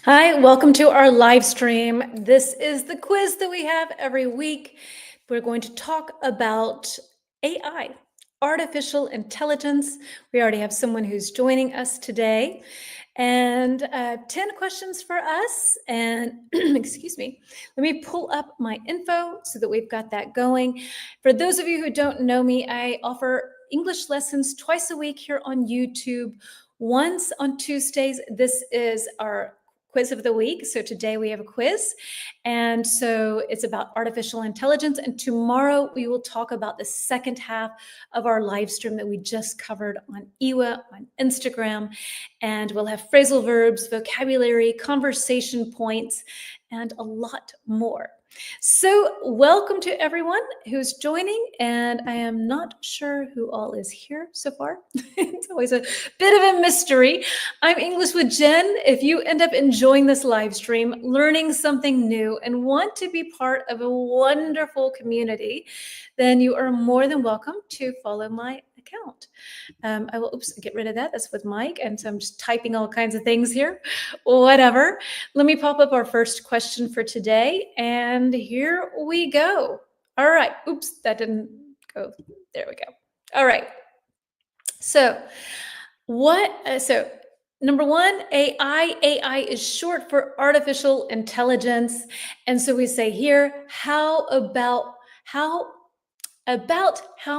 Hi, welcome to our live stream. This is the quiz that we have every week. We're going to talk about AI, artificial intelligence. We already have someone who's joining us today. And 10 questions for us. And excuse me, let me pull up my info so that we've got that going. For those of you who don't know me, I offer English lessons twice a week here on YouTube. Once on Tuesdays. This is our quiz of the week. So today we have a quiz. And so it's about artificial intelligence. And tomorrow we will talk about the second half of our live stream that we just covered on EWA, on Instagram. And we'll have phrasal verbs, vocabulary, conversation points, and a lot more. So welcome to everyone who's joining, and I am not sure who all is here so far. It's always a bit of a mystery. I'm English with Jen. If you end up enjoying this live stream, learning something new, and want to be part of a wonderful community, then you are more than welcome to follow my account. I will, get rid of that. That's with Mike. And so I'm just typing all kinds of things here. Whatever. Let me pop up our first question for today. And here we go. All right. Oops, that didn't go. There we go. All right. So number one, AI. AI is short for artificial intelligence. And so we say here, how about how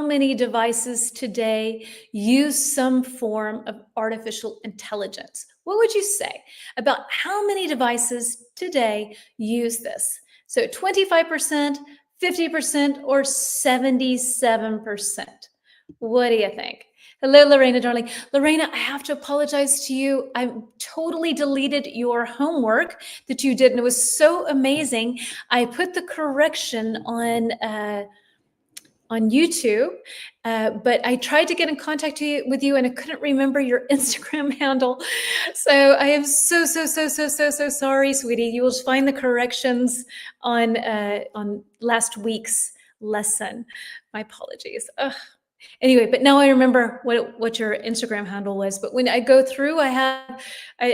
many devices today use some form of artificial intelligence? What would you say about how many devices today use this? So 25%, 50%, or 77%? What do you think? Hello, Lorena, darling. Lorena, I have to apologize to you. I totally deleted your homework that you did, and it was so amazing. I put the correction on YouTube, but I tried to get in contact with you and I couldn't remember your Instagram handle. So I am so sorry, sweetie. You will find the corrections on last week's lesson. My apologies. Ugh. Anyway, but now I remember what your Instagram handle was. But when I go through, I have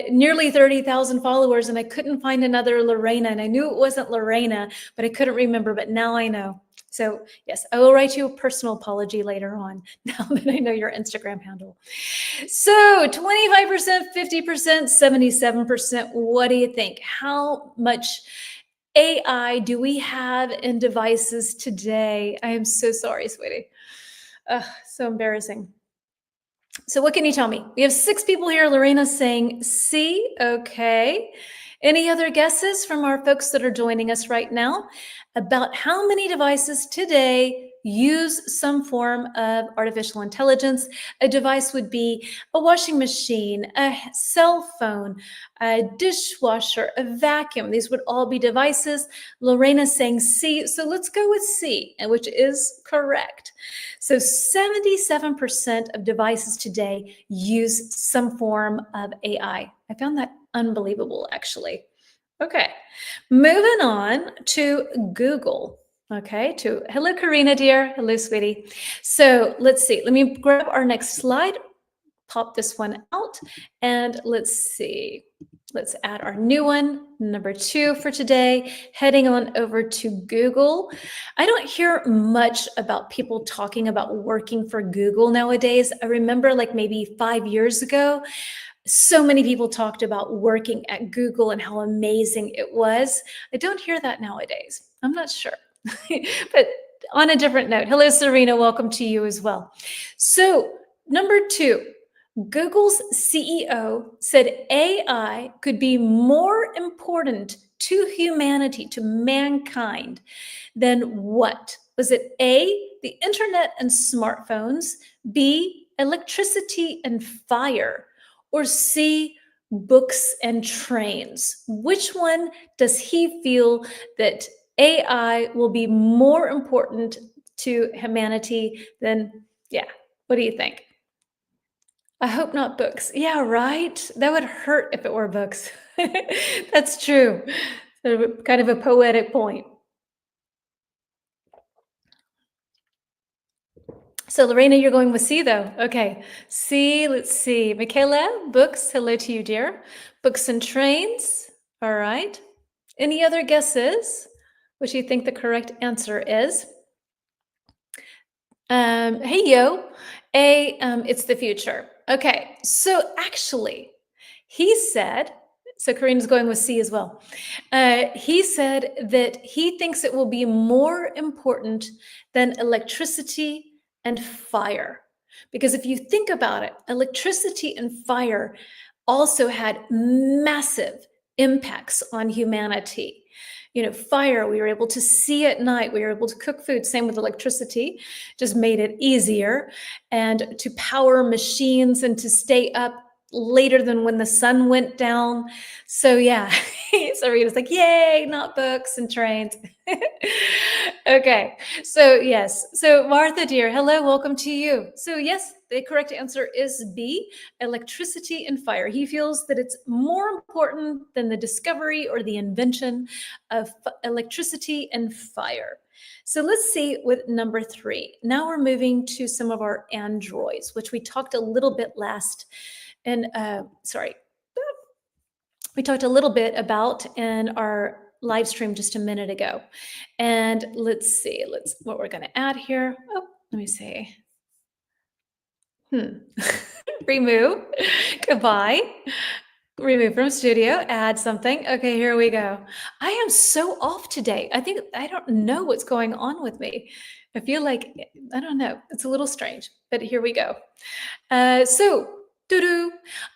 nearly 30,000 followers and I couldn't find another Lorena. And I knew it wasn't Lorena, but I couldn't remember. But now I know. So yes, I will write you a personal apology later on, now that I know your Instagram handle. So 25%, 50%, 77%. What do you think? How much AI do we have in devices today? I am so sorry, sweetie. So embarrassing. So what can you tell me? We have 6 people here. Lorena's saying C. Okay. Any other guesses from our folks that are joining us right now about how many devices today use some form of artificial intelligence? A device would be a washing machine, a cell phone, a dishwasher, a vacuum. These would all be devices. Lorena's saying C, so let's go with C, which is correct. So 77% of devices today use some form of AI. I found that unbelievable, actually. Okay, moving on to Google. Okay, hello, Karina, dear. Hello, sweetie. So let's see. Let me grab our next slide, pop this one out, and let's see. Let's add our new one, number 2 for today, heading on over to Google. I don't hear much about people talking about working for Google nowadays. I remember like maybe 5 years ago, so many people talked about working at Google and how amazing it was. I don't hear that nowadays. I'm not sure. But on a different note, hello, Serena. Welcome to you as well. So number 2, Google's CEO said AI could be more important to humanity, to mankind, than what? Was it A, the internet and smartphones, B, electricity and fire, or C, books and trains? Which one does he feel that AI will be more important to humanity than, yeah, what do you think? I hope not books. Yeah, right? That would hurt if it were books. That's true. So kind of a poetic point. So Lorena, you're going with C though. Okay, C, let's see. Michaela, books, hello to you, dear. Books and trains. All right. Any other guesses? What you think the correct answer is? Hey yo, it's the future. Okay, so actually, he said, so Karina's going with C as well. He said that he thinks it will be more important than electricity and fire. Because if you think about it, electricity and fire also had massive impacts on humanity. You know, fire, we were able to see at night, we were able to cook food, same with electricity, just made it easier. And to power machines and to stay up later than when the sun went down. So yeah, so Rita's like, yay, not books and trains. Okay, so yes. So Martha, dear, hello, welcome to you. So yes, the correct answer is B, electricity and fire. He feels that it's more important than the discovery or the invention of electricity and fire. So let's see with number 3. Now we're moving to some of our androids, which we talked a little bit last. And we talked a little bit about in our live stream just a minute ago. And let's see, what we're going to add here. Oh, let me see. Remove. Goodbye. Remove from studio, add something. Okay, here we go. I am so off today. I don't know what's going on with me. I feel like, I don't know. It's a little strange, but here we go. Doo-doo.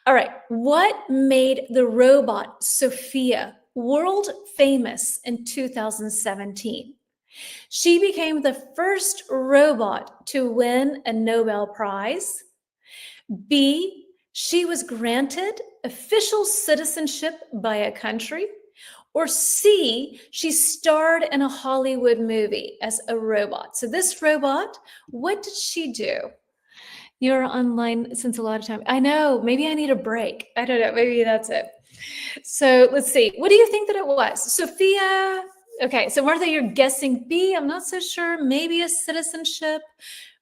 All right. What made the robot Sophia world famous in 2017? She became the first robot to win a Nobel Prize. B, she was granted official citizenship by a country. Or C, she starred in a Hollywood movie as a robot. So this robot, what did she do? You're online since a lot of time. I know, maybe I need a break. I don't know, maybe that's it. So let's see. What do you think that it was? Sophia. Okay, so Martha, you're guessing B. I'm not so sure. Maybe a citizenship.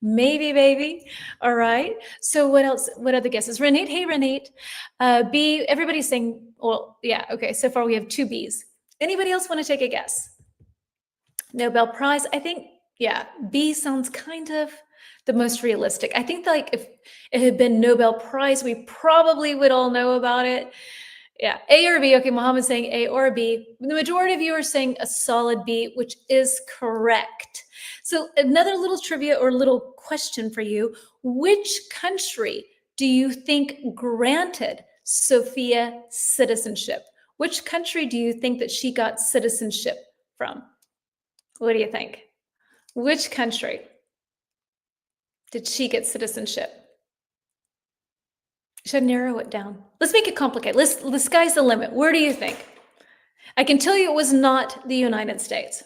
Maybe baby. All right. So what else? What other guesses? Renate. Hey, Renate. B. Everybody's saying, well, yeah. Okay. So far we have 2 Bs. Anybody else want to take a guess? Nobel Prize. I think, yeah, B sounds kind of the most realistic. I think like if it had been Nobel Prize, we probably would all know about it. Yeah, A or B. Okay, Mohammed's saying A or B. The majority of you are saying a solid B, which is correct. So another little trivia or little question for you. Which country do you think granted Sophia citizenship? Which country do you think that she got citizenship from? What do you think? Which country did she get citizenship? Should narrow it down. Let's make it complicated. The sky's the limit. Where do you think? I can tell you it was not the United States.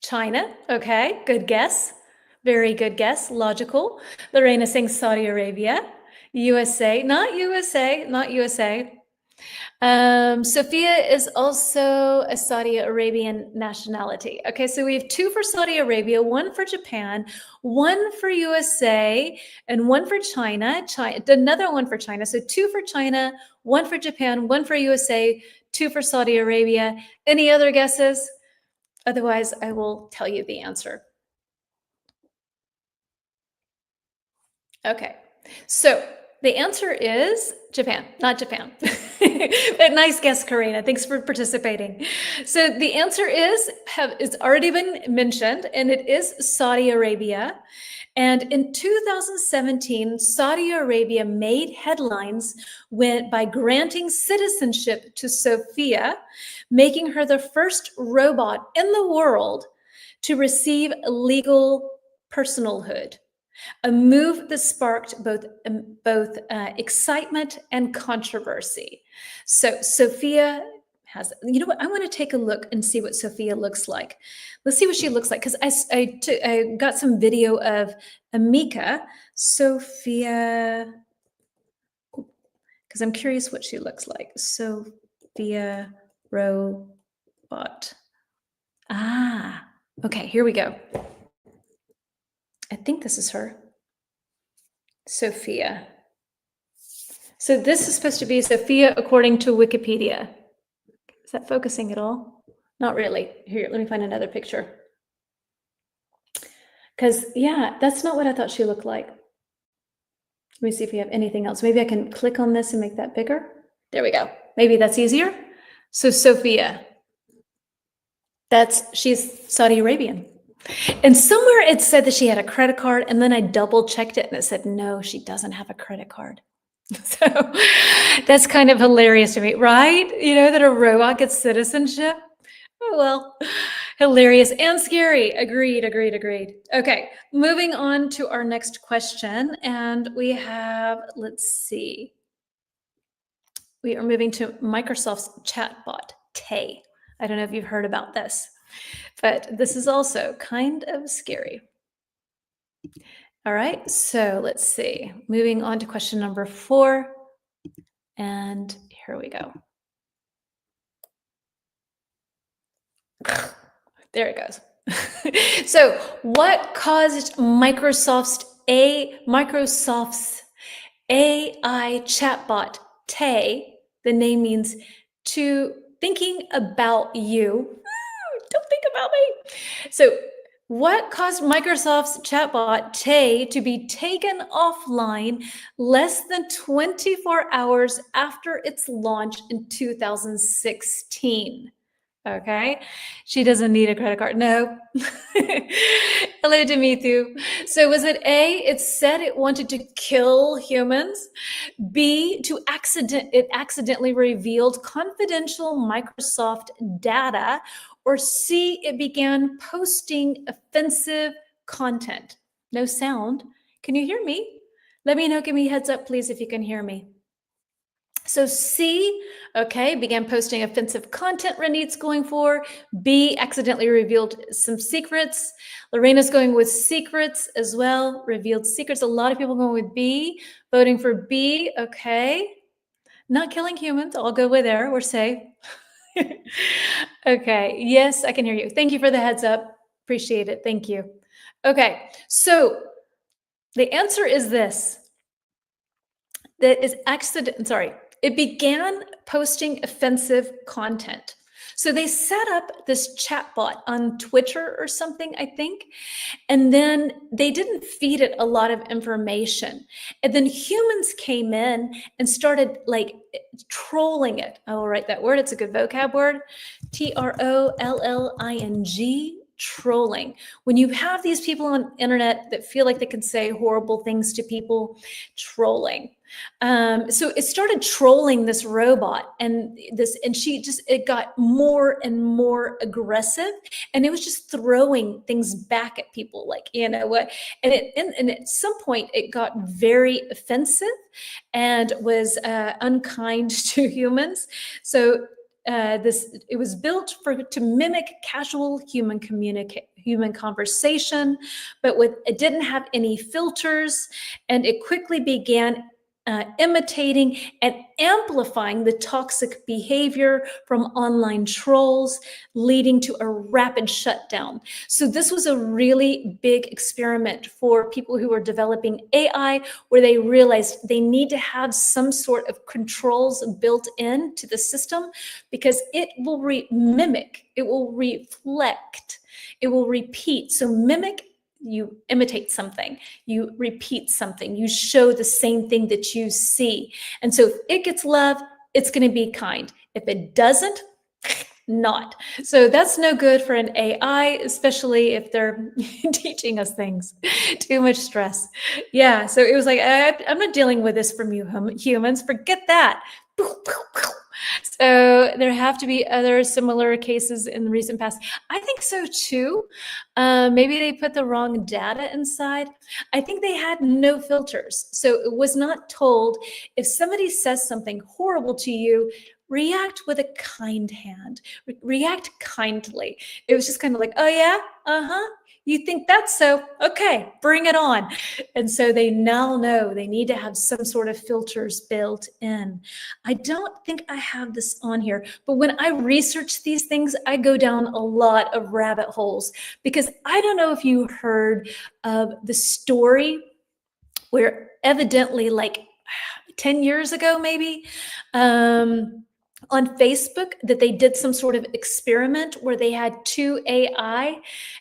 China. Okay, good guess. Very good guess. Logical. Lorena saying Saudi Arabia. USA. Not USA. Not USA. Sophia is also a Saudi Arabian nationality. Okay, so we have 2 for Saudi Arabia, 1 for Japan, 1 for USA, and 1 for China. Another 1 for China. So 2 for China, 1 for Japan, 1 for USA, 2 for Saudi Arabia. Any other guesses? Otherwise, I will tell you the answer. Okay, so the answer is Japan, not Japan. But nice guess, Karina. Thanks for participating. So the answer is, it's already been mentioned, and it is Saudi Arabia. And in 2017, Saudi Arabia made headlines by granting citizenship to Sophia, making her the first robot in the world to receive legal personalhood. A move that sparked both excitement and controversy. So Sophia has, you know what? I want to take a look and see what Sophia looks like. Let's see what she looks like, because I got some video of Amika, Sophia, because I'm curious what she looks like. Sophia robot. Ah, okay, here we go. I think this is her. Sophia. So this is supposed to be Sophia according to Wikipedia. Is that focusing at all? Not really. Here, let me find another picture. Because, yeah, that's not what I thought she looked like. Let me see if we have anything else. Maybe I can click on this and make that bigger. There we go. Maybe that's easier. So Sophia, she's Saudi Arabian. And somewhere it said that she had a credit card, and then I double checked it and it said, no, she doesn't have a credit card. So that's kind of hilarious to me, right? You know, that a robot gets citizenship. Oh, well, hilarious and scary. Agreed. Okay, moving on to our next question. And we have, let's see. We are moving to Microsoft's chatbot, Tay. I don't know if you've heard about this, but this is also kind of scary. All right, so let's see. Moving on to question number 4. And here we go. There it goes. So what caused Microsoft's AI chatbot, Tay, the name means to thinking about you. Don't think about me. So what caused Microsoft's chatbot, Tay, to be taken offline less than 24 hours after its launch in 2016? Okay, she doesn't need a credit card. No. Hello, Dimithu. So was it A, it said it wanted to kill humans? B, it accidentally revealed confidential Microsoft data? Or C, it began posting offensive content? No sound. Can you hear me? Let me know. Give me a heads up, please, if you can hear me. So C, okay, began posting offensive content, Ranit's going for. B, accidentally revealed some secrets. Lorena's going with secrets as well, revealed secrets. A lot of people going with B, voting for B, okay. Not killing humans, I'll go with there, we're safe. Okay, yes, I can hear you. Thank you for the heads up, appreciate it, thank you. Okay, so the answer is this. It began posting offensive content. So they set up this chatbot on Twitter or something, I think, and then they didn't feed it a lot of information. And then humans came in and started like trolling it. I will write that word. It's a good vocab word. TROLLING. Trolling. When you have these people on internet that feel like they can say horrible things to people, trolling. So it started trolling this robot, and it got more and more aggressive, and it was just throwing things back at people, like, you know what? And at some point it got very offensive and was unkind to humans. So it was built to mimic casual human conversation, but it didn't have any filters, and it quickly began imitating and amplifying the toxic behavior from online trolls, leading to a rapid shutdown. So this was a really big experiment for people who were developing AI, where they realized they need to have some sort of controls built into the system, because it will mimic, it will reflect, it will repeat. So mimic, you imitate something, you repeat something, you show the same thing that you see. And so if it gets love, it's going to be kind. If it doesn't, not. So that's no good for an AI, especially if they're teaching us things. Too much stress. Yeah, so it was like, I'm not dealing with this from you humans, forget that. So there have to be other similar cases in the recent past. I think so too. Maybe they put the wrong data inside. I think they had no filters. So it was not told, if somebody says something horrible to you, react with a kind hand, react kindly. It was just kind of like, oh yeah, you think that's so? Okay, bring it on. And so they now know they need to have some sort of filters built in. I don't think I have this on here, but when I research these things, I go down a lot of rabbit holes, because I don't know if you heard of the story where evidently, like, 10 years ago, maybe, on Facebook, that they did some sort of experiment where they had two AI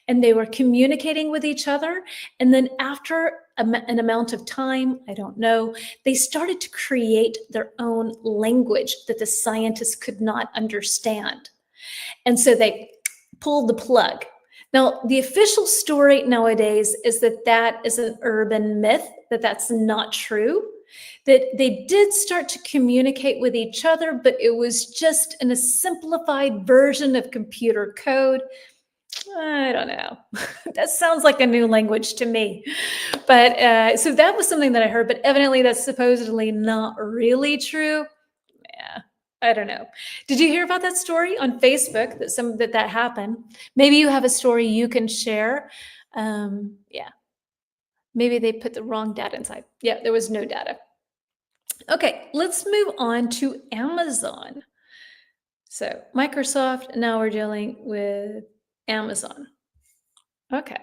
and they were communicating with each other. And then after an amount of time, I don't know, they started to create their own language that the scientists could not understand. And so they pulled the plug. Now, the official story nowadays is that that is an urban myth, that that's not true, that they did start to communicate with each other, but it was just in a simplified version of computer code. I don't know. That sounds like a new language to me. But so that was something that I heard, but evidently that's supposedly not really true. Yeah, I don't know. Did you hear about that story on Facebook that happened? Maybe you have a story you can share. Yeah, maybe they put the wrong data inside. Yeah, there was no data. Okay, let's move on to Amazon. So Microsoft, now we're dealing with Amazon. Okay.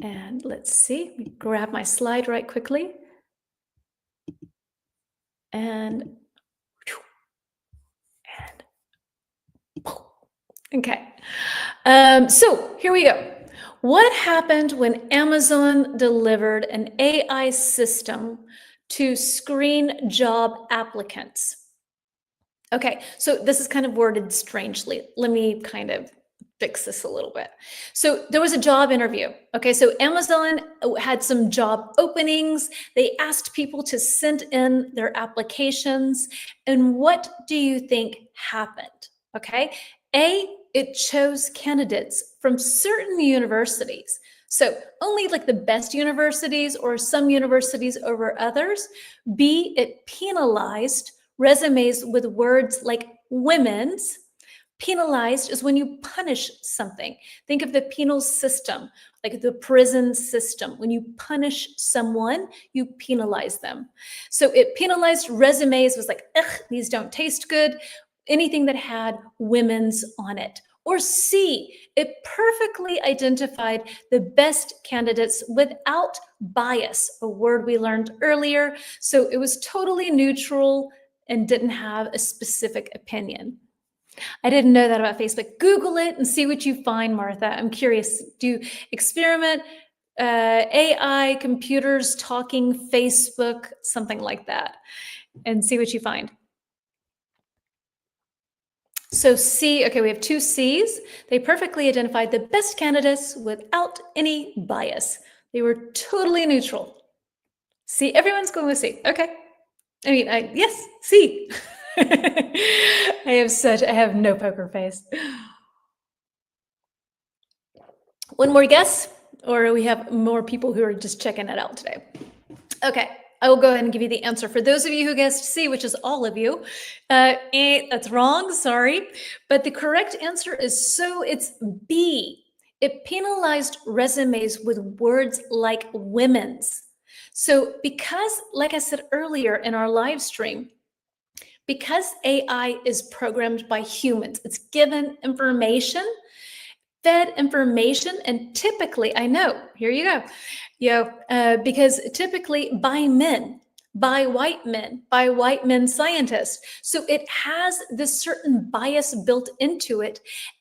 And let's see, let me grab my slide right quickly. And okay. So here we go. What happened when Amazon delivered an AI system to screen job applicants? Okay, so this is kind of worded strangely. Let me kind of fix this a little bit. So there was a job interview. Okay, so Amazon had some job openings. They asked people to send in their applications. And what do you think happened? Okay, it chose candidates from certain universities. So only like the best universities or some universities over others. B, it penalized resumes with words like women's. Penalized is when you punish something. Think of the penal system, like the prison system. When you punish someone, you penalize them. So it penalized resumes, was like, ugh, these don't taste good. Anything that had women's on it. Or C, it perfectly identified the best candidates without bias, a word we learned earlier. So it was totally neutral and didn't have a specific opinion. I didn't know that about Facebook. Google it and see what you find, Martha. I'm curious. Do experiment, AI, computers talking, Facebook, something like that, and see what you find. So C, okay, we have two C's. They perfectly identified the best candidates without any bias. They were totally neutral. C, everyone's going with C. Okay. I mean, yes, C. I have no poker face. One more guess, or we have more people who are just checking it out today? Okay, I will go ahead and give you the answer. For those of you who guessed C, which is all of you, that's wrong, sorry. But the correct answer is it's B. It penalized resumes with words like women's. So because, like I said earlier in our live stream, because AI is programmed by humans, it's given information, fed information, and typically, I know, here you go, because typically by white men scientists. So it has this certain bias built into it.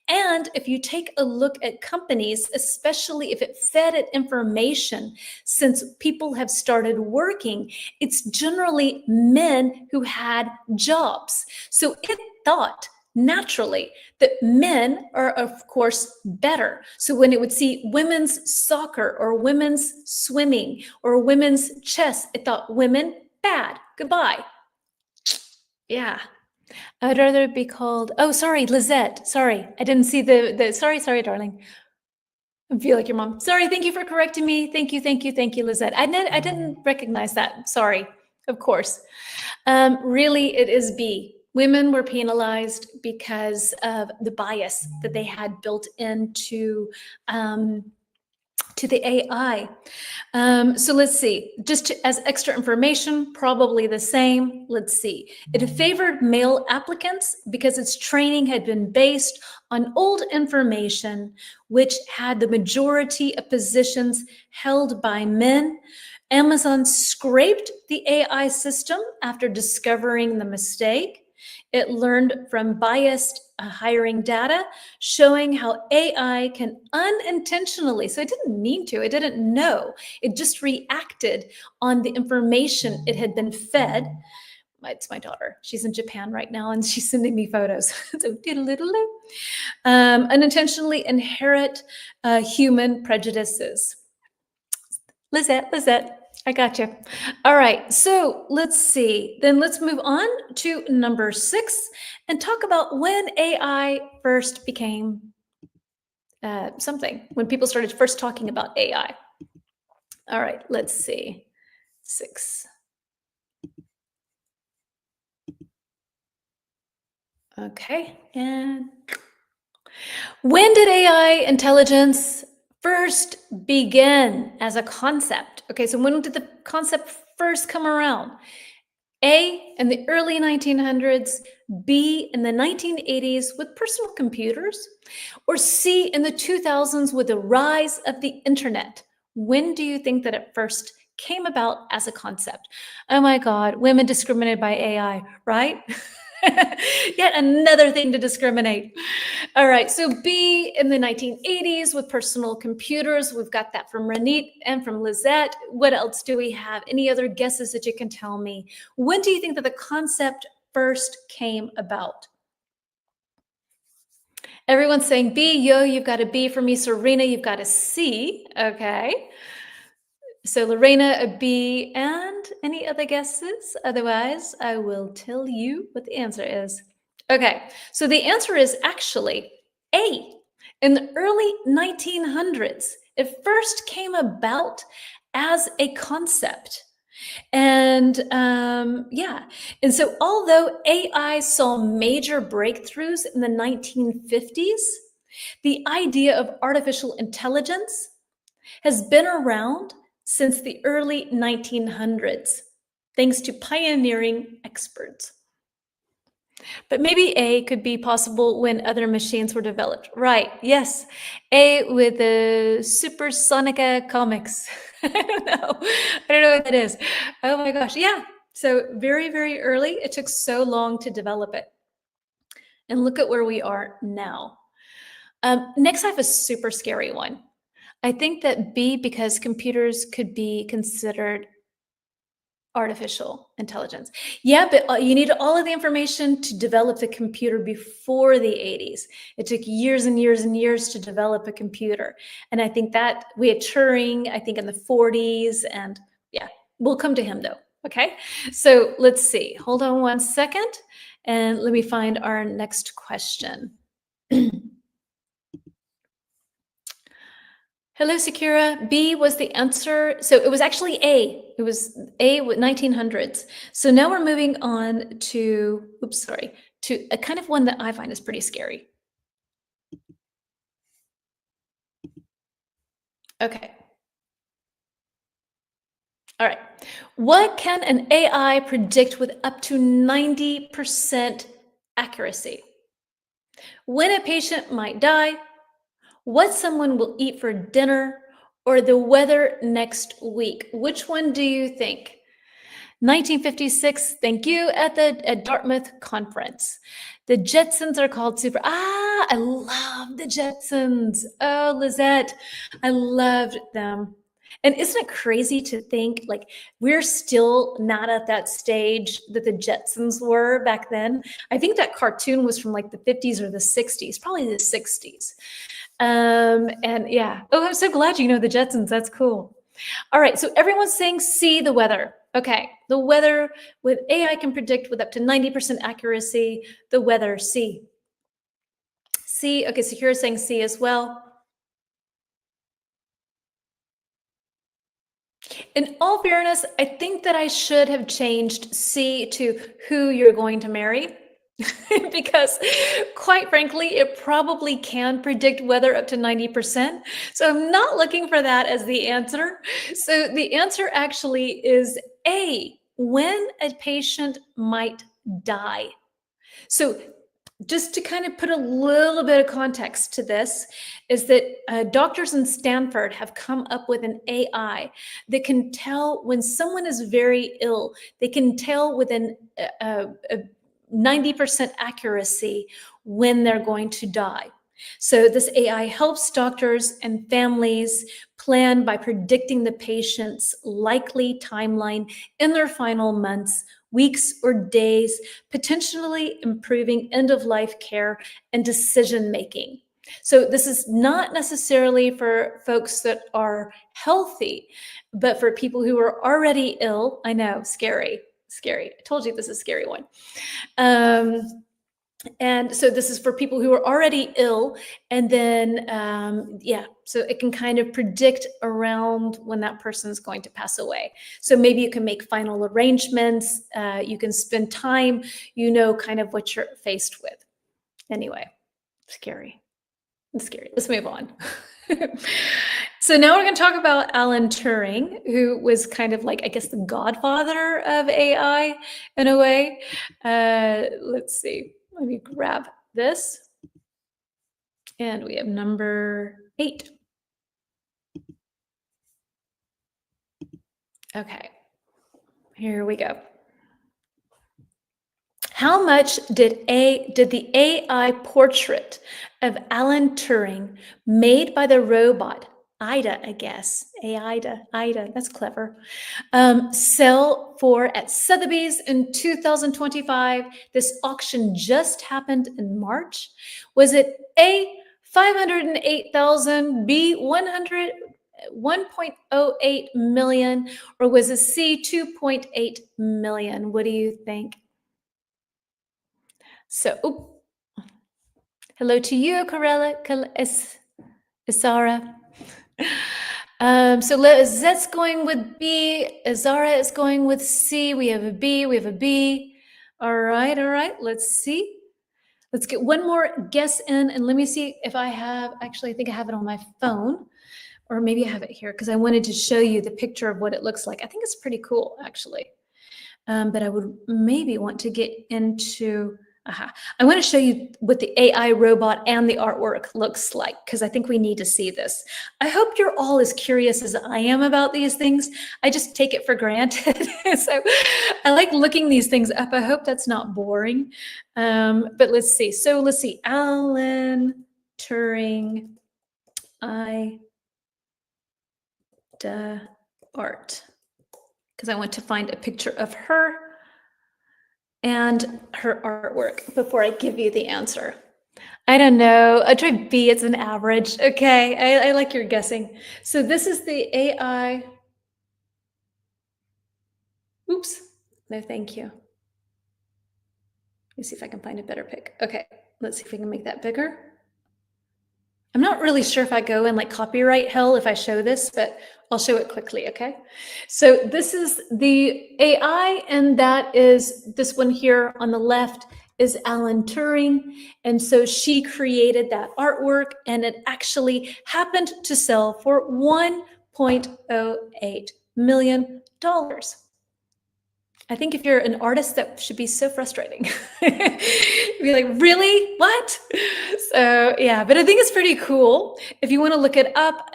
And if you take a look at companies, especially if it fed it information, since people have started working, it's generally men who had jobs. So it thought naturally that men are, of course, better. So when it would see women's soccer or women's swimming or women's chess, it thought women, bad, goodbye. Yeah. I'd rather it be called, oh, sorry, Lizette. Sorry, I didn't see sorry, darling. I feel like your mom. Sorry, thank you for correcting me. Thank you, Lizette. I didn't recognize that. Sorry, of course. Really, it is B. Women were penalized because of the bias that they had built into to the AI. So let's see, just as extra information, probably the same. Let's see. It favored male applicants because its training had been based on old information, which had the majority of positions held by men. Amazon scraped the AI system after discovering the mistake. It learned from biased hiring data, showing how AI can unintentionally, so it didn't mean to, it didn't know, it just reacted on the information it had been fed. It's my daughter. She's in Japan right now and she's sending me photos. So, unintentionally inherit human prejudices. Lizette, I got you. All right, so let's see. Then let's move on to number 6 and talk about when AI first became something, when people started first talking about AI. All right, let's see. 6. Okay, and when did AI intelligence first begin as a concept? Okay, so when did the concept first come around? A, in the early 1900s, B, in the 1980s with personal computers, or C, in the 2000s with the rise of the internet? When do you think that it first came about as a concept? Oh my God, women discriminated by AI, right? Yet another thing to discriminate. All right, so B, in the 1980s with personal computers. We've got that from Ranit and from Lizette. What else do we have? Any other guesses that you can tell me? When do you think that the concept first came about? Everyone's saying B. Yo, you've got a B for me. Serena, you've got a C. Okay. So Lorena, a B, and any other guesses? Otherwise, I will tell you what the answer is. Okay, so the answer is actually A. In the early 1900s, it first came about as a concept. And and so although AI saw major breakthroughs in the 1950s, the idea of artificial intelligence has been around since the early 1900s, thanks to pioneering experts. But maybe A could be possible when other machines were developed. Right, yes. A with the Supersonica comics. I don't know. I don't know what that is. Oh my gosh, yeah. So very, very early. It took so long to develop it. And look at where we are now. Next, I have a super scary one. I think that B, because computers could be considered artificial intelligence. Yeah, but you need all of the information to develop the computer before the 80s. It took years and years and years to develop a computer. And I think that we had Turing, I think in the 40s. And yeah, we'll come to him though. Okay, so let's see. Hold on one second. And let me find our next question. Hello, Sakura. B was the answer. So it was actually A. It was A with 1900s. So now we're moving on to, to a kind of one that I find is pretty scary. Okay. All right. What can an AI predict with up to 90% accuracy? When a patient might die, what someone will eat for dinner, or the weather next week? Which one do you think? 1956, thank you, at Dartmouth conference. The Jetsons are called super. I love the Jetsons. Oh, Lizette, I loved them. And isn't it crazy to think like we're still not at that stage that the Jetsons were back then? I think that cartoon was from like the 50s or the 60s, probably the 60s. And yeah, oh, I'm so glad you know the Jetsons. That's cool. All right, so everyone's saying C, the weather. Okay, the weather with AI can predict with up to 90% accuracy, the weather, C. C, okay, so you're saying C as well. In all fairness, I think that I should have changed C to who you're going to marry. Because quite frankly, it probably can predict weather up to 90%. So I'm not looking for that as the answer. So the answer actually is A, when a patient might die. So just to kind of put a little bit of context to this, is that doctors in Stanford have come up with an AI that can tell when someone is very ill. They can tell within a 90% accuracy when they're going to die. So this AI helps doctors and families plan by predicting the patient's likely timeline in their final months, weeks, or days, potentially improving end-of-life care and decision-making. So this is not necessarily for folks that are healthy, but for people who are already ill. I know, scary, scary. I told you this is a scary one. And so this is for people who are already ill. And then, yeah, so it can kind of predict around when that person is going to pass away. So maybe you can make final arrangements. You can spend time, you know, kind of what you're faced with. Anyway, scary. It's scary. Let's move on. So now we're going to talk about Alan Turing, who was kind of like, I guess, the godfather of AI in a way. Let's see. Let me grab this. And we have number 8. Okay, here we go. How much did the AI portrait of Alan Turing made by the robot Ida, I guess, Ida, that's clever, sell for at Sotheby's in 2025? This auction just happened in March. Was it A, 508,000, B, 1.08 million, or was it C, 2.8 million? What do you think? So, hello to you, Isara. So Lizette's going with B. Izara is going with C. We have a B. We have a B. All right. Let's see. Let's get one more guess in, and let me see if I have. Actually, I think I have it on my phone, or maybe I have it here because I wanted to show you the picture of what it looks like. I think it's pretty cool, actually. But I would maybe want to get into. I want to show you what the AI robot and the artwork looks like, because I think we need to see this. I hope you're all as curious as I am about these things. I just take it for granted. So I like looking these things up. I hope that's not boring. But let's see. So let's see. Alan Turing, art, because I want to find a picture of her and her artwork before I give you the answer. I don't know. I try B, it's an average. Okay, I like your guessing. So this is the AI. Oops, no thank you. Let me see if I can find a better pic. Okay, let's see if we can make that bigger. I'm not really sure if I go in like copyright hell if I show this, but I'll show it quickly, okay? So this is the AI, and that is this one here on the left is Alan Turing. And so she created that artwork, and it actually happened to sell for $1.08 million. I think if you're an artist, that should be so frustrating. Be like, really? What? So yeah, but I think it's pretty cool. If you want to look it up,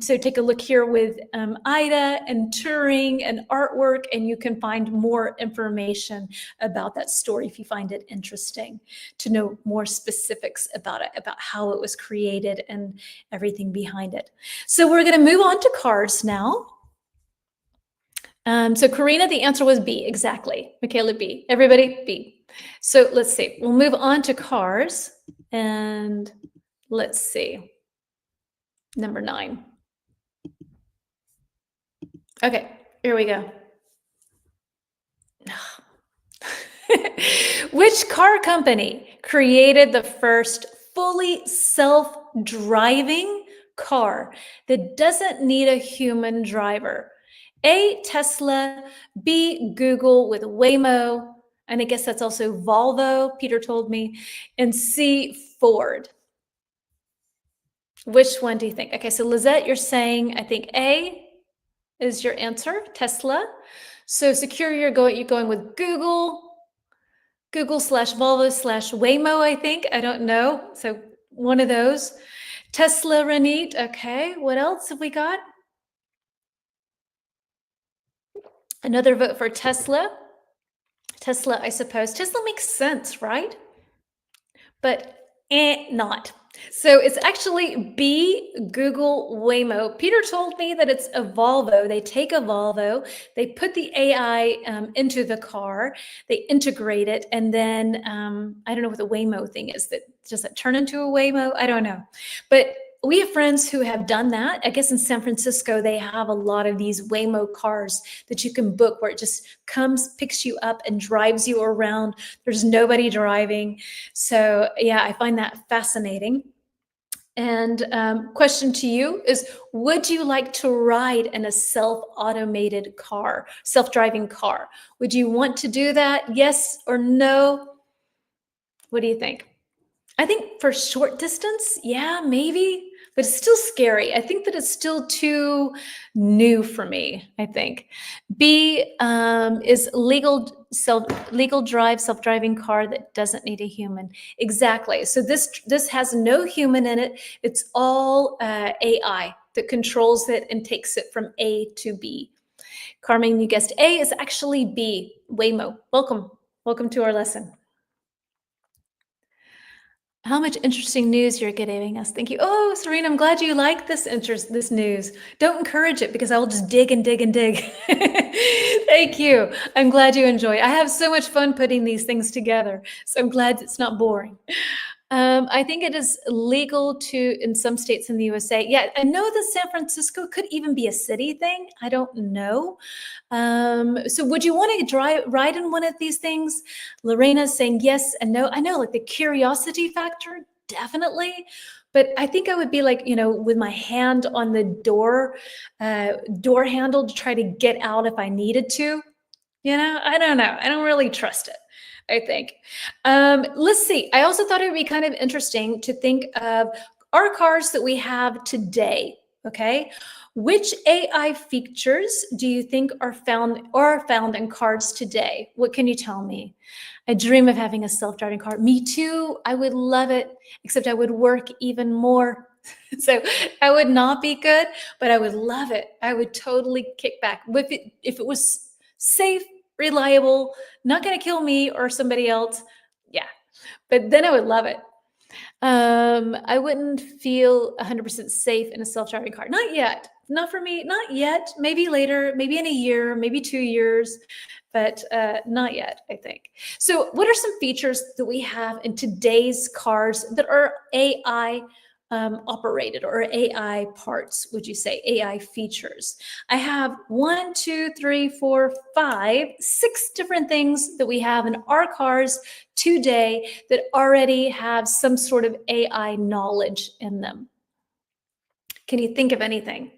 so take a look here with Ida and Turing and artwork, and you can find more information about that story if you find it interesting to know more specifics about it, about how it was created and everything behind it. So we're going to move on to cars now. So Karina, the answer was B, exactly. Michaela, B. Everybody, B. So let's see. We'll move on to cars, and let's see. Number 9. Okay, here we go. Which car company created the first fully self-driving car that doesn't need a human driver? A, Tesla, B, Google with Waymo, and I guess that's also Volvo, Peter told me, and C, Ford. Which one do you think? Okay, so Lizette, you're saying, I think A is your answer, Tesla. So Secure, you're going with Google. Google/Volvo/Waymo, I think. I don't know. So one of those. Tesla, Renit. Okay. What else have we got? Another vote for Tesla. Tesla, I suppose. Tesla makes sense, right? But not. So it's actually B, Google Waymo. Peter told me that it's a Volvo. They take a Volvo, they put the AI into the car, they integrate it, and then I don't know what the Waymo thing is. That does that turn into a Waymo? I don't know. But we have friends who have done that. I guess in San Francisco, they have a lot of these Waymo cars that you can book where it just comes, picks you up, and drives you around. There's nobody driving. So yeah, I find that fascinating. And question to you is, would you like to ride in a self-automated car, self-driving car? Would you want to do that? Yes or no? What do you think? I think for short distance, yeah, maybe, but it's still scary. I think that it's still too new for me, I think. B is legal drive, self-driving car that doesn't need a human. Exactly. So this has no human in it. It's all AI that controls it and takes it from A to B. Carmen, you guessed A is actually B, Waymo. Welcome. Welcome to our lesson. How much interesting news you're giving us. Thank you. Oh, Serena, I'm glad you like this news. Don't encourage it because I will just dig and dig and dig. Thank you. I'm glad you enjoy. I have so much fun putting these things together. So I'm glad it's not boring. I think it is legal in some states in the USA. Yeah, I know that San Francisco could even be a city thing. I don't know. So would you want to ride in one of these things? Lorena's saying yes and no. I know, like the curiosity factor, definitely. But I think I would be like, with my hand on the door handle to try to get out if I needed to. I don't know. I don't really trust it, I think. Let's see. I also thought it would be kind of interesting to think of our cars that we have today. Okay. Which AI features do you think are found in cars today? What can you tell me? I dream of having a self-driving car. Me too. I would love it, except I would work even more. So I would not be good, but I would love it. I would totally kick back if it was safe, reliable, not going to kill me or somebody else. Yeah, but then I would love it. I wouldn't feel 100% safe in a self-driving car. Not yet. Not for me. Not yet. Maybe later, maybe in a year, maybe 2 years, but not yet, I think. So what are some features that we have in today's cars that are AI operated, or AI parts, would you say, AI features? I have 1, 2, 3, 4, 5, 6 different things that we have in our cars today that already have some sort of AI knowledge in them. Can you think of anything?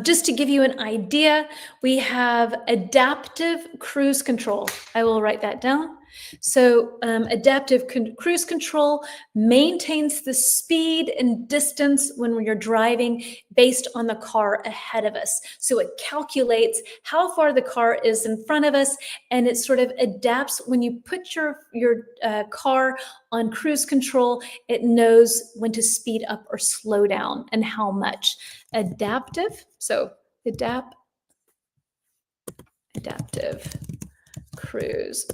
Just to give you an idea, we have adaptive cruise control. I will write that down. So adaptive cruise control maintains the speed and distance when we are driving based on the car ahead of us. So it calculates how far the car is in front of us, and it sort of adapts. When you put your car on cruise control, it knows when to speed up or slow down and how much. Adaptive, so adaptive cruise.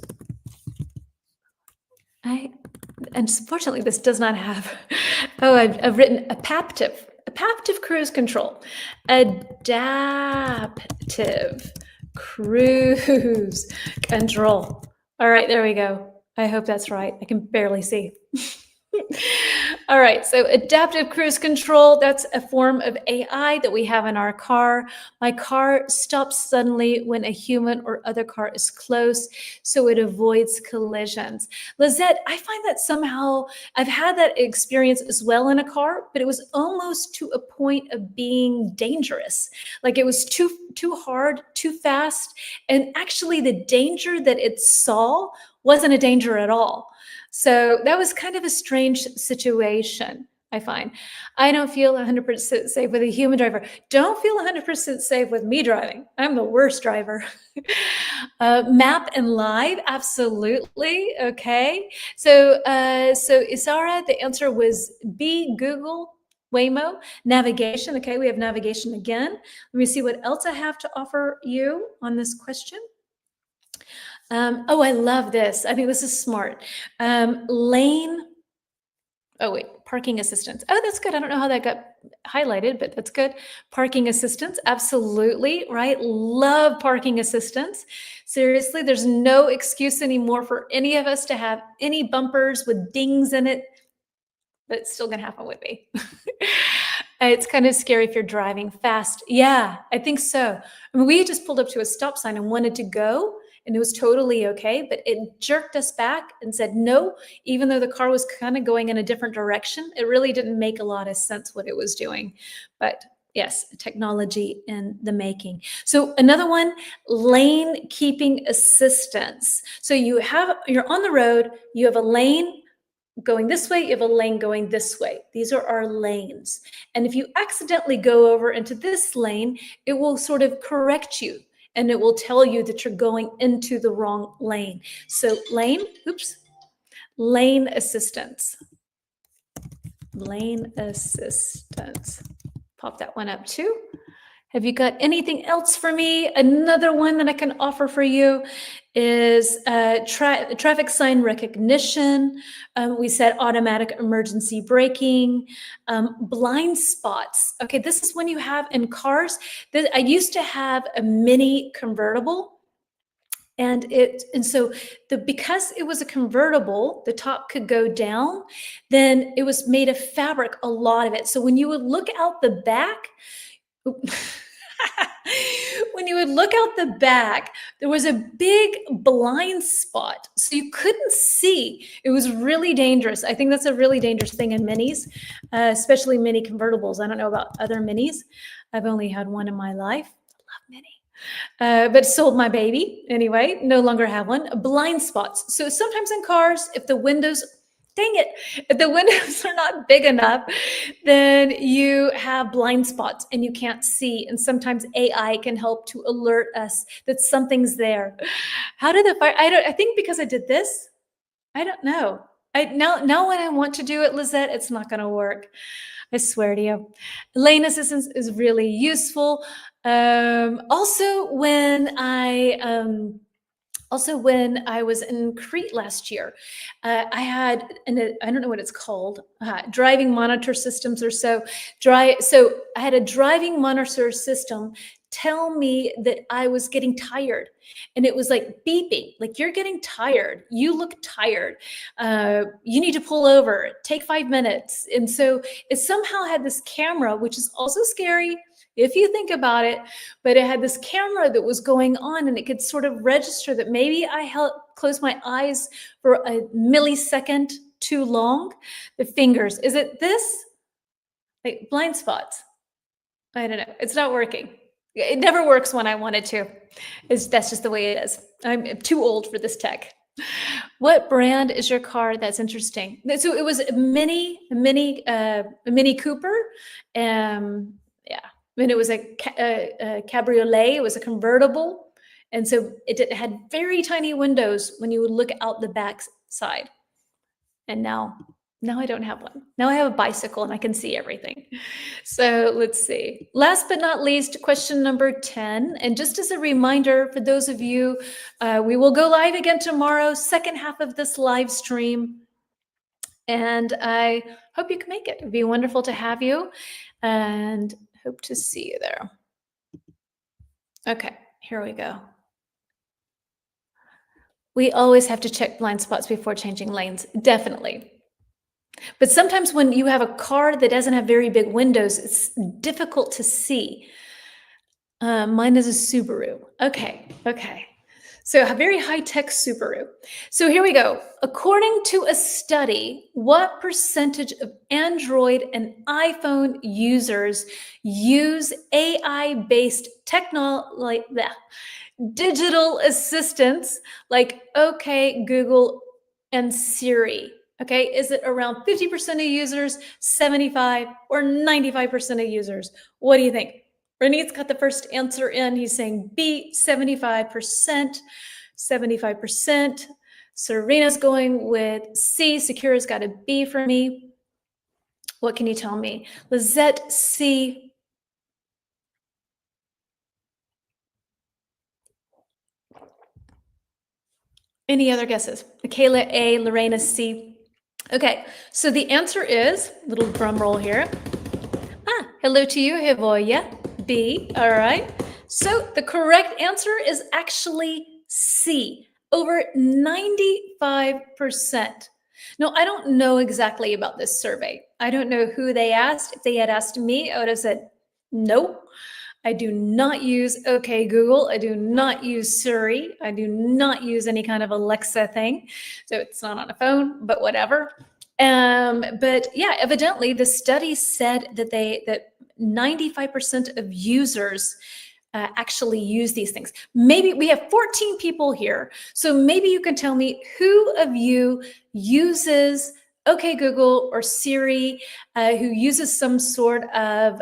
Unfortunately, this does not have, I've written adaptive cruise control. Adaptive cruise control. All right, there we go. I hope that's right. I can barely see. All right, so adaptive cruise control, that's a form of AI that we have in our car. My car stops suddenly when a human or other car is close, so it avoids collisions. Lizette, I find that somehow, I've had that experience as well in a car, but it was almost to a point of being dangerous. Like it was too hard, too fast, and actually the danger that it saw wasn't a danger at all. So that was kind of a strange situation. I find. I don't feel 100% safe with a human driver. Don't feel 100% safe with me driving. I'm the worst driver. Map and live, absolutely. Okay. So Isara, the answer was B, Google. Waymo, navigation. Okay, we have navigation again. Let me see what else I have to offer you on this question. Oh, I love this. I think this is smart. Lane. Oh, wait, parking assistance. Oh, that's good. I don't know how that got highlighted, but that's good. Parking assistance, absolutely, right? Love parking assistance. Seriously, there's no excuse anymore for any of us to have any bumpers with dings in it. But it's still going to happen with me. It's kind of scary if you're driving fast. Yeah, I think so. I mean, we just pulled up to a stop sign and wanted to go, and it was totally okay, but it jerked us back and said no, even though the car was kind of going in a different direction. It really didn't make a lot of sense what it was doing. But yes, technology in the making. So another one, lane keeping assistance. So you're on the road, you have a lane going this way, you have a lane going this way. These are our lanes. And if you accidentally go over into this lane, it will sort of correct you and it will tell you that you're going into the wrong lane. So lane assistance. Lane assistance. Pop that one up too. Have you got anything else for me? Another one that I can offer for you is traffic sign recognition. We said automatic emergency braking, blind spots. Okay, this is when you have in cars. I used to have a mini convertible. And so because it was a convertible, the top could go down, then it was made of fabric, a lot of it. So when you would look out the back, when you would look out the back, there was a big blind spot. So you couldn't see. It was really dangerous. I think that's a really dangerous thing in minis, especially mini convertibles. I don't know about other minis. I've only had one in my life. I love mini. But sold my baby anyway, no longer have one. Blind spots. So sometimes in cars, if the windows, dang it, if the windows are not big enough, then you have blind spots and you can't see. And sometimes AI can help to alert us that something's there. How did the fire? I think because I did this. I don't know. Now when I want to do it, Lizette, it's not going to work. I swear to you. Lane assistance is really useful. Also, when I was in Crete last year, I had, I don't know what it's called, driving monitor systems or so. So I had a driving monitor system tell me that I was getting tired. And it was like beeping, like, you're getting tired. You look tired. You need to pull over. Take 5 minutes. And so it somehow had this camera, which is also scary if you think about it, but it had this camera that was going on and it could sort of register that maybe I closed my eyes for a millisecond too long. The fingers, is it this? Like blind spots. I don't know. It's not working. It never works when I want it to. That's just the way it is. I'm too old for this tech. What brand is your car? That's interesting. So it was a Mini Cooper. Yeah. And it was a cabriolet. It was a convertible. And so it had very tiny windows when you would look out the back side. And now I don't have one. Now I have a bicycle and I can see everything. So let's see. Last but not least, question number 10. And just as a reminder for those of you, we will go live again tomorrow, second half of this live stream. And I hope you can make it. It'd be wonderful to have you and hope to see you there. Okay, here we go. We always have to check blind spots before changing lanes, definitely. But sometimes when you have a car that doesn't have very big windows, it's difficult to see. Mine is a Subaru. Okay. So a very high-tech Subaru. So here we go. According to a study, what percentage of Android and iPhone users use AI-based technology, digital assistants like OK Google and Siri? Okay, is it around 50% of users, 75, or 95% of users? What do you think? Reneet's got the first answer in. He's saying B, 75%. 75%. Serena's going with C. Secura's got a B for me. What can you tell me? Lizette, C. Any other guesses? Michaela, A. Lorena, C. Okay, so the answer is, little drum roll here. Hello to you, Hivoya. B, all right. So the correct answer is actually C, over 95%. No, I don't know exactly about this survey. I don't know who they asked. If they had asked me, I would have said, nope. I do not use OK Google. I do not use Siri. I do not use any kind of Alexa thing. So it's not on a phone, but whatever. But yeah, evidently the study said that 95% of users actually use these things. Maybe we have 14 people here. So maybe you can tell me who of you uses OK Google or Siri, who uses some sort of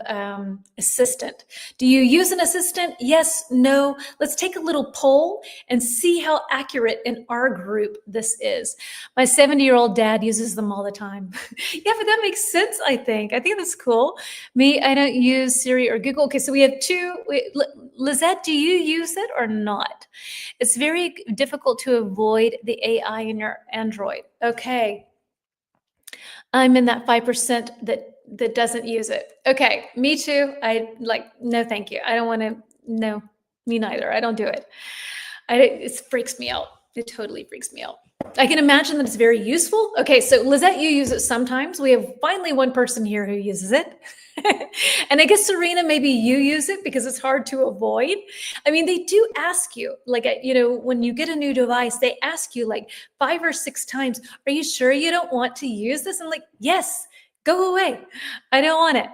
assistant. Do you use an assistant? Yes, no. Let's take a little poll and see how accurate in our group this is. My 70-year-old dad uses them all the time. Yeah, but that makes sense, I think. I think that's cool. Me, I don't use Siri or Google. Okay, so we have two. Lizette, do you use it or not? It's very difficult to avoid the AI in your Android. Okay. I'm in that 5% that doesn't use it. Okay, me too. No, thank you. I don't want to, no, me neither. I don't do it. It freaks me out. It totally freaks me out. I can imagine that it's very useful. Okay, so Lizette, you use it sometimes. We have finally one person here who uses it. And I guess Serena, maybe you use it because it's hard to avoid. I mean, they do ask you, like, when you get a new device, they ask you like 5 or 6 times, are you sure you don't want to use this? And like, yes, go away. I don't want it.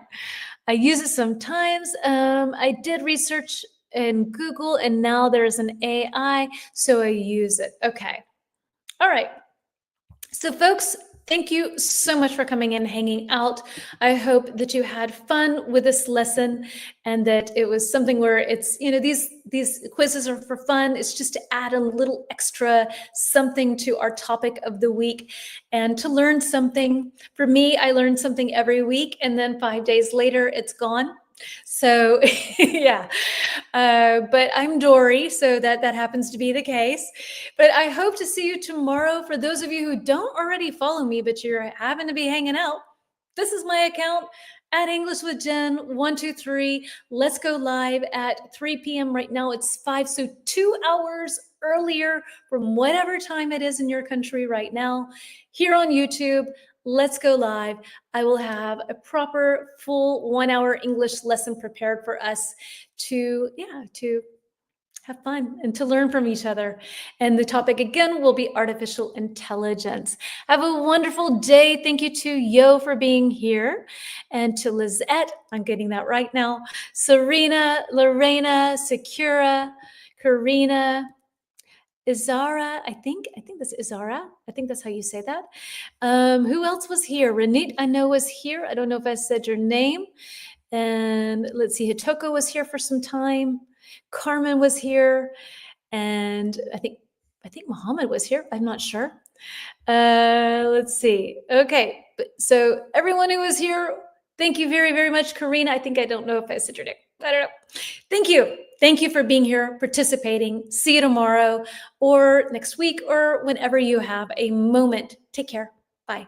I use it sometimes. I did research in Google and now there's an AI, so I use it. Okay. All right. So folks, thank you so much for coming in, hanging out. I hope that you had fun with this lesson and that it was something where it's, these quizzes are for fun. It's just to add a little extra something to our topic of the week and to learn something. For me, I learn something every week and then 5 days later, it's gone. So yeah, but I'm Dory, so that happens to be the case. But I hope to see you tomorrow. For those of you who don't already follow me, but you're happen to be hanging out, this is my account at English with Jen 123. Let's go live at 3 p.m. Right now it's 5, so 2 hours earlier from whatever time it is in your country right now. Here on YouTube, let's go live. I will have a proper full 1-hour English lesson prepared for us to have fun and to learn from each other. And the topic again will be artificial intelligence. Have a wonderful day. Thank you to Yo for being here and to Lizette. I'm getting that right now. Serena, Lorena, Secura, Karina, Izara, I think that's Izara. I think that's how you say that. Who else was here? Renit, I know, was here. I don't know if I said your name. And let's see, Hitoko was here for some time. Carmen was here. And I think Muhammad was here. I'm not sure. Let's see. Okay. So everyone who was here, thank you very, very much. Karina, I don't know if I said your name. I don't know. Thank you. Thank you for being here, participating. See you tomorrow or next week or whenever you have a moment. Take care. Bye.